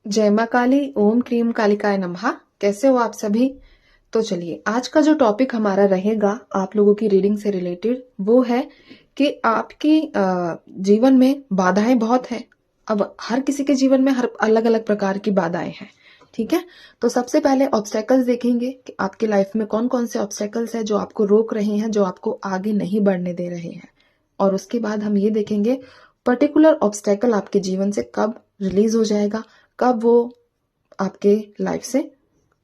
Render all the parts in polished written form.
जय माँ काली, ओम क्रीम कालिकाय नमः। कैसे हो आप सभी? तो चलिए, आज का जो टॉपिक हमारा रहेगा आप लोगों की रीडिंग से रिलेटेड वो है कि आपकी जीवन में बाधाएं बहुत हैं। अब हर किसी के जीवन में हर अलग अलग प्रकार की बाधाएं हैं, ठीक है। तो सबसे पहले ऑब्स्टेकल्स देखेंगे कि आपकी लाइफ में कौन कौन से ऑब्स्टेकल्स हैं जो आपको रोक रहे हैं, जो आपको आगे नहीं बढ़ने दे रहे हैं। और उसके बाद हम ये देखेंगे पर्टिकुलर ऑब्स्टेकल आपके जीवन से कब रिलीज हो जाएगा, कब वो आपके लाइफ से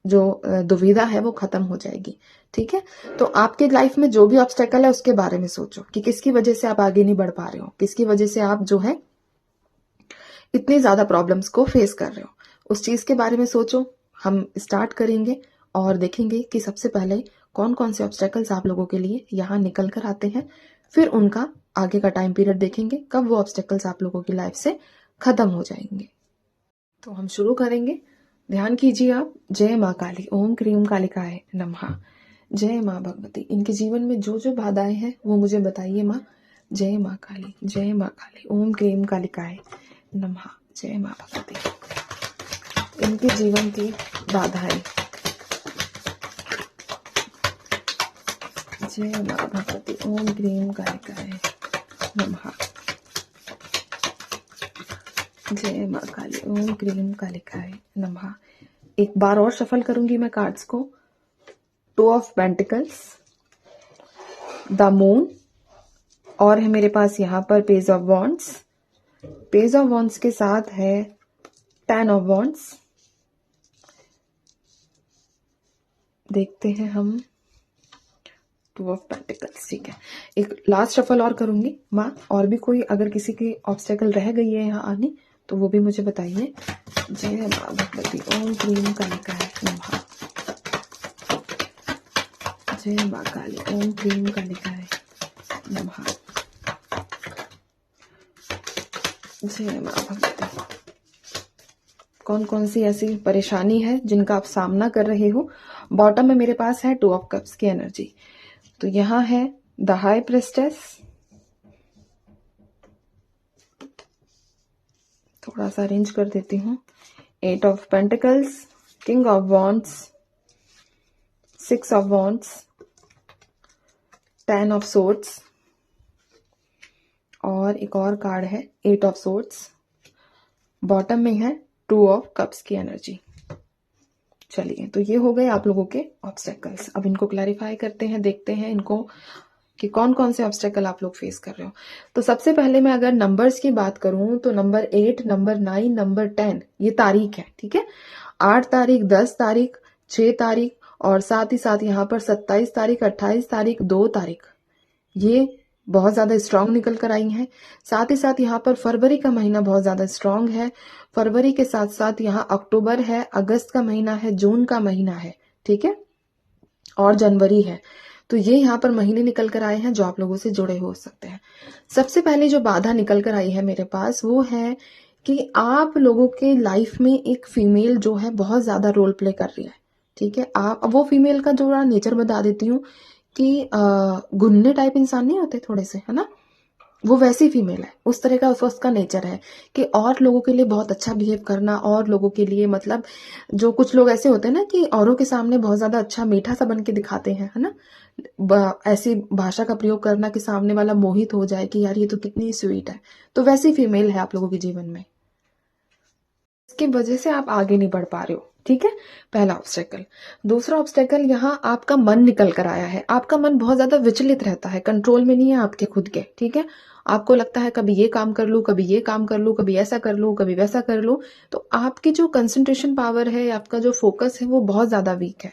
जो दुविधा है वो खत्म हो जाएगी, ठीक है। तो आपके लाइफ में जो भी ऑब्स्टेकल है उसके बारे में सोचो कि किसकी वजह से आप आगे नहीं बढ़ पा रहे हो, किसकी वजह से आप जो है इतनी ज्यादा प्रॉब्लम्स को फेस कर रहे हो, उस चीज के बारे में सोचो। हम स्टार्ट करेंगे और देखेंगे कि सबसे पहले कौन कौन से ऑब्स्टेकल्स आप लोगों के लिए यहाँ निकल कर आते हैं, फिर उनका आगे का टाइम पीरियड देखेंगे कब वो ऑब्स्टेकल्स आप लोगों की लाइफ से खत्म हो जाएंगे। तो हम शुरू करेंगे। ध्यान कीजिए आप। जय माँ काली, ओम क्रीम कालिकाय नमः। जय माँ भगवती। इनके जीवन में जो जो बाधाएं हैं वो मुझे बताइए माँ। जय माँ काली, जय माँ काली, ओम क्रीम कालिकाय नमः। जय माँ भगवती। इनके जीवन की बाधाएं। जय माँ भगवती, ओम क्रीम कालिकाय नमः। जय माँ काली, ओम क्रीम कालिकाय नमः। एक बार और शफल करूंगी मैं कार्ड्स को। Two of pentacles, the moon, और है मेरे पास यहाँ पर page of wands. Page of wands के साथ है 10 ऑफ वॉन्ड्स। देखते हैं हम 2 ऑफ पेंटिकल्स, ठीक है। एक लास्ट शफल और करूंगी माँ, और भी कोई अगर किसी की ऑब्स्टेकल रह गई है यहाँ आनी तो वो भी मुझे बताइए। जय माँ भगवती, ओम क्रीम कालिकाय नमः। जय माँ काली, ओम क्रीम कालिकाय नमः। जय माँ भगवती। कौन कौन सी ऐसी परेशानी है जिनका आप सामना कर रहे हो। बॉटम में मेरे पास है 2 ऑफ कप्स की एनर्जी। तो यहाँ है द हाई प्रेस्टेस, थोड़ा सा अरेंज कर देती हूँ। 8 of pentacles, king of wands, 6 of wands, 10 of swords, और एक और कार्ड है 8 ऑफ सोर्ड्स। बॉटम में है 2 ऑफ कप्स की एनर्जी। चलिए, तो ये हो गए आप लोगों के ऑब्स्टेकल्स। अब इनको क्लैरिफाई करते हैं, देखते हैं इनको कि कौन कौन से ऑब्स्टेकल आप लोग फेस कर रहे हो। तो सबसे पहले मैं अगर नंबर्स की बात करूं तो नंबर 8, नंबर 9, नंबर 10 ये तारीख है, ठीक है। 8 तारीख, 10 तारीख, 6 तारीख, और साथ ही साथ यहाँ पर 27 तारीख, 28 तारीख, 2 तारीख, ये बहुत ज्यादा स्ट्रांग निकल कर आई हैं। साथ ही साथ यहाँ पर फरवरी का महीना बहुत ज्यादा स्ट्रांग है। फरवरी के साथ साथ यहाँ अक्टूबर है, अगस्त का महीना है, जून का महीना है, ठीक है, और जनवरी है। तो ये यहाँ पर महीने निकल कर आए हैं जो आप लोगों से जुड़े हो सकते हैं। सबसे पहले जो बाधा निकल कर आई है मेरे पास वो है कि आप लोगों के लाइफ में एक फीमेल जो है बहुत ज्यादा रोल प्ले कर रही है, ठीक है। आप अब वो फीमेल का जो नेचर बता देती हूँ कि गुन्ने टाइप इंसान नहीं होते थोड़े से, है ना, वो वैसी फीमेल है। उस तरह का उसका नेचर है कि और लोगों के लिए बहुत अच्छा बिहेव करना, और लोगों के लिए मतलब जो कुछ लोग ऐसे होते हैं ना कि औरों के सामने बहुत ज्यादा अच्छा मीठा सा बन के दिखाते हैं, है ना, ऐसी भाषा का प्रयोग करना कि सामने वाला मोहित हो जाए कि यार ये तो कितनी स्वीट है। तो वैसी फीमेल है आप लोगों के जीवन में, इसकी वजह से आप आगे नहीं बढ़ पा रहे हो, ठीक है। पहला ऑब्स्टेकल। दूसरा ऑब्स्टेकल, यहाँ आपका मन निकल कर आया है। आपका मन बहुत ज्यादा विचलित रहता है, कंट्रोल में नहीं है आपके खुद के, ठीक है। आपको लगता है कभी ये काम कर लूं, कभी ये काम कर लूं, कभी ऐसा कर लूं, कभी वैसा कर लूं। तो आपकी जो कंसंट्रेशन पावर है, आपका जो फोकस है वो बहुत ज्यादा वीक है।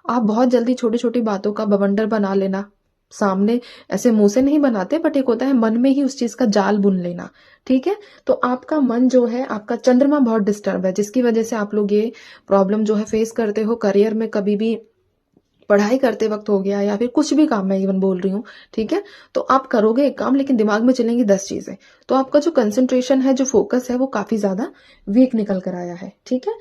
आप बहुत जल्दी छोटी छोटी बातों का बवंडर बना लेना, सामने ऐसे मुंह से नहीं बनाते बट एक होता है मन में ही उस चीज का जाल बुन लेना, ठीक है। तो आपका मन जो है, आपका चंद्रमा बहुत डिस्टर्ब है, जिसकी वजह से आप लोग ये प्रॉब्लम जो है फेस करते हो। करियर में कभी भी पढ़ाई करते वक्त हो गया या फिर कुछ भी काम मैं इवन बोल रही हूँ, ठीक है। तो आप करोगे एक काम लेकिन दिमाग में चलेंगी 10 चीजें। तो आपका जो कंसंट्रेशन है, जो फोकस है, वो काफी ज्यादा वीक निकल कर आया है, ठीक है।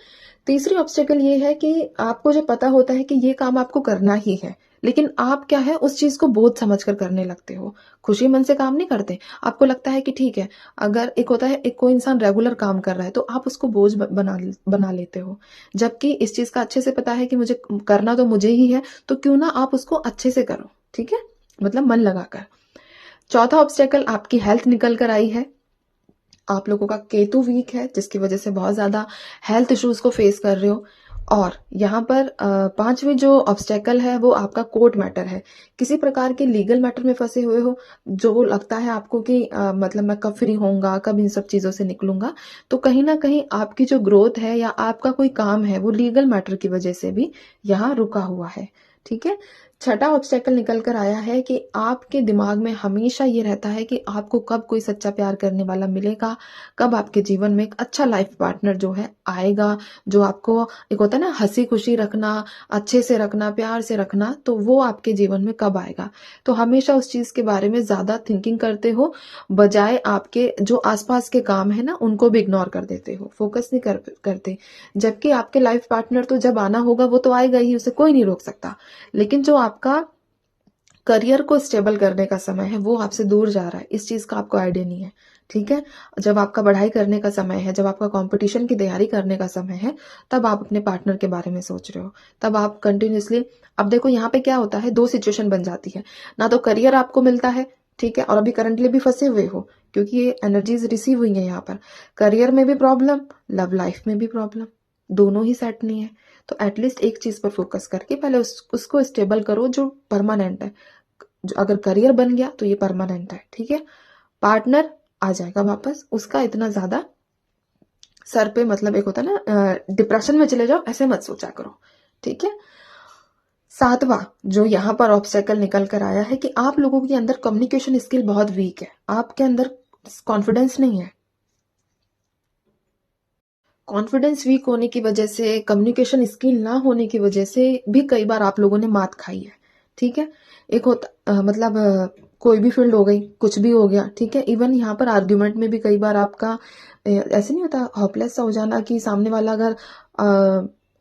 तीसरी ऑब्स्टेकल ये है कि आपको जो पता होता है कि ये काम आपको करना ही है, लेकिन आप क्या है उस चीज को बोझ समझकर करने लगते हो, खुशी मन से काम नहीं करते। आपको लगता है कि ठीक है, अगर एक होता है एक कोई इंसान रेगुलर काम कर रहा है तो आप उसको बोझ बना लेते हो, जबकि इस चीज का अच्छे से पता है कि मुझे करना तो मुझे ही है, तो क्यों ना आप उसको अच्छे से करो, ठीक है, मतलब मन लगाकर। चौथा ऑब्स्टेकल, आपकी हेल्थ निकल कर आई है। आप लोगों का केतु वीक है, जिसकी वजह से बहुत ज्यादा हेल्थ इश्यूज को फेस कर रहे हो। और यहाँ पर पांचवी जो ऑब्स्टेकल है वो आपका कोर्ट मैटर है। किसी प्रकार के लीगल मैटर में फंसे हुए हो, जो लगता है आपको कि मतलब मैं कब फ्री होऊंगा, कब इन सब चीजों से निकलूंगा। तो कहीं ना कहीं आपकी जो ग्रोथ है या आपका कोई काम है वो लीगल मैटर की वजह से भी यहाँ रुका हुआ है, ठीक है। छठा ऑब्स्टेकल निकल कर आया है कि आपके दिमाग में हमेशा ये रहता है कि आपको कब कोई सच्चा प्यार करने वाला मिलेगा, कब आपके जीवन में एक अच्छा लाइफ पार्टनर जो है आएगा, जो आपको एक होता है ना हंसी खुशी रखना, अच्छे से रखना, प्यार से रखना, तो वो आपके जीवन में कब आएगा। तो हमेशा उस चीज के बारे में ज्यादा थिंकिंग करते हो, बजाय आपके जो आसपास के काम है ना उनको भी इग्नोर कर देते हो, फोकस नहीं करते। जबकि आपके लाइफ पार्टनर तो जब आना होगा वो तो आएगा ही, उसे कोई नहीं रोक सकता। लेकिन जो आपका करियर को स्टेबल करने का समय है वो आपसे दूर जा रहा है, इस चीज का आपको आइडिया नहीं है, ठीक है। जब आपका पढ़ाई करने का समय है, जब आपका कंपटीशन की तैयारी करने का समय है, तब आप अपने पार्टनर के बारे में सोच रहे हो, तब आप कंटिन्यूसली। अब देखो यहाँ पे क्या होता है, दो सिचुएशन बन जाती है, ना तो करियर आपको मिलता है, ठीक है, और अभी करंटली भी फंसे हुए हो, क्योंकि ये एनर्जीज रिसीव हुई है यहाँ पर। करियर में भी प्रॉब्लम, लव लाइफ में भी प्रॉब्लम, दोनों ही सेट नहीं है। तो एटलीस्ट एक चीज पर फोकस करके पहले उसको स्टेबल करो जो परमानेंट है। अगर करियर बन गया तो ये परमानेंट है, ठीक है। पार्टनर आ जाएगा वापस, उसका इतना ज्यादा सर पे मतलब एक होता है ना डिप्रेशन में चले जाओ, ऐसे मत सोचा करो, ठीक है। सातवां जो यहाँ पर ऑब्स्टेकल निकल कर आया है कि आप लोगों के अंदर कम्युनिकेशन स्किल बहुत वीक है, आपके अंदर कॉन्फिडेंस नहीं है। कॉन्फिडेंस वीक होने की वजह से, कम्युनिकेशन स्किल ना होने की वजह से भी कई बार आप लोगों ने मात खाई है, ठीक है। एक होता मतलब कोई भी फील्ड हो गई, कुछ भी हो गया, ठीक है। इवन यहाँ पर आर्ग्यूमेंट में भी कई बार आपका ऐसे नहीं होता होपलेस सा हो जाना कि सामने वाला अगर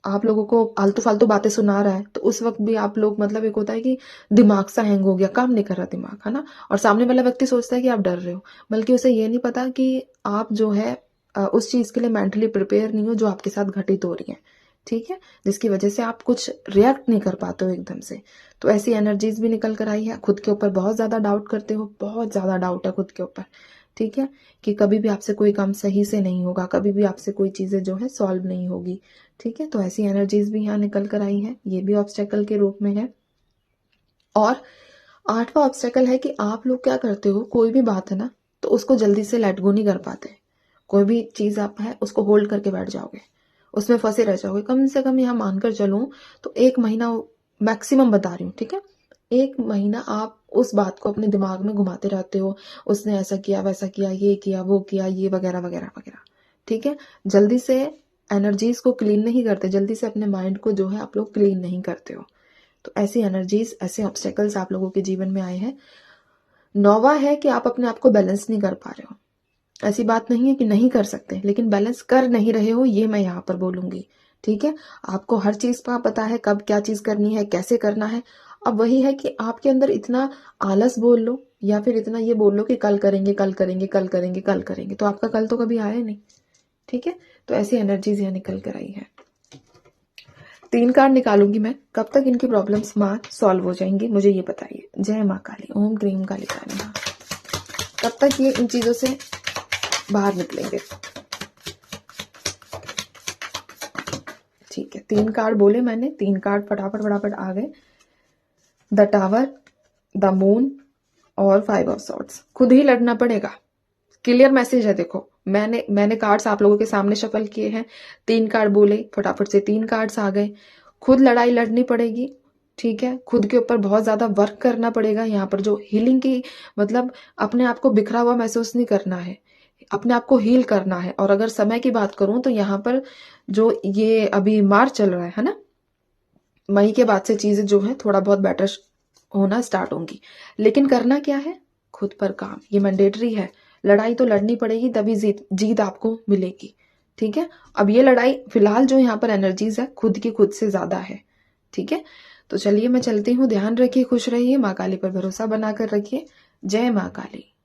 आप लोगों को आलतू फालतू बातें सुना रहा है तो उस वक्त भी आप लोग मतलब एक होता है कि दिमाग सा हैंग हो गया, काम नहीं कर रहा दिमाग, है ना। और सामने वाला व्यक्ति सोचता है कि आप डर रहे हो, बल्कि उसे ये नहीं पता कि आप जो है उस चीज के लिए मेंटली प्रिपेयर नहीं हो जो आपके साथ घटित हो रही है, ठीक है, जिसकी वजह से आप कुछ रिएक्ट नहीं कर पाते हो एकदम से। तो ऐसी एनर्जीज भी निकल कर आई है। खुद के ऊपर बहुत ज्यादा डाउट करते हो, बहुत ज्यादा डाउट है खुद के ऊपर, ठीक है, कि कभी भी आपसे कोई काम सही से नहीं होगा, कभी भी आपसे कोई चीजें जो है सॉल्व नहीं होगी, ठीक है। तो ऐसी एनर्जीज भी यहाँ निकल कर आई है, ये भी ऑब्स्टेकल के रूप में है। और आठवां ऑब्स्टेकल है कि आप लोग क्या करते हो, कोई भी बात है ना तो उसको जल्दी से लेट गो नहीं कर पाते। कोई भी चीज आप है उसको होल्ड करके बैठ जाओगे, उसमें फंसे रह जाओगे। कम से कम यहाँ मानकर चलूं तो 1 महीना, मैक्सिमम बता रही हूँ, ठीक है, 1 महीना आप उस बात को अपने दिमाग में घुमाते रहते हो, उसने ऐसा किया, वैसा किया, ये किया, वो किया, ये वगैरह वगैरह वगैरह, ठीक है। जल्दी से एनर्जीज को क्लीन नहीं करते, जल्दी से अपने माइंड को जो है आप लोग क्लीन नहीं करते हो। तो ऐसी एनर्जीज, ऐसे ऑब्स्टेकल्स आप लोगों के जीवन में आए हैं। नौवा है कि आप अपने आप को बैलेंस नहीं कर पा रहे हो। ऐसी बात नहीं है कि नहीं कर सकते, लेकिन बैलेंस कर नहीं रहे हो, ये मैं यहाँ पर बोलूंगी, ठीक है। आपको हर चीज का पता है, कब क्या चीज करनी है, कैसे करना है। अब वही है कि आपके अंदर इतना आलस बोल लो या फिर इतना ये बोल लो कि कल करेंगे, कल करेंगे, कल करेंगे, कल करेंगे, तो आपका कल तो कभी आया नहीं, ठीक है। तो ऐसी एनर्जीज यहाँ निकल कर आई है। 3 कार्ड निकालूंगी मैं, कब तक इनकी प्रॉब्लम्स माँ सॉल्व हो जाएंगी मुझे ये बताइए। जय माँ काली, ओम क्रीम काली काली माँ। कब तक ये इन चीजों से बाहर निकलेंगे। ठीक है, 3 कार्ड बोले मैंने, 3 कार्ड फटाफट फटाफट आ गए। द टावर, द मून और 5 ऑफ सॉर्ड्स। खुद ही लड़ना पड़ेगा, क्लियर मैसेज है। देखो मैंने कार्ड्स आप लोगों के सामने शफल किए हैं, 3 कार्ड बोले, फटाफट से 3 कार्ड्स आ गए। खुद लड़ाई लड़नी पड़ेगी, ठीक है। खुद के ऊपर बहुत ज्यादा वर्क करना पड़ेगा। यहाँ पर जो हीलिंग की मतलब अपने आप को बिखरा हुआ महसूस नहीं करना है, अपने आप को हील करना है। और अगर समय की बात करूं तो यहाँ पर जो ये अभी मार्च चल रहा है ना, मई के बाद से चीजें जो है थोड़ा बहुत बेटर होना स्टार्ट होंगी। लेकिन करना क्या है, खुद पर काम, ये मैंडेटरी है। लड़ाई तो लड़नी पड़ेगी, तभी जीत आपको मिलेगी, ठीक है। अब ये लड़ाई फिलहाल जो यहाँ पर एनर्जीज है खुद की खुद से ज्यादा है, ठीक है। तो चलिए मैं चलती हूँ, ध्यान रखिए, खुश रहिए, माँ काली पर भरोसा बनाकर रखिए। जय माँ काली।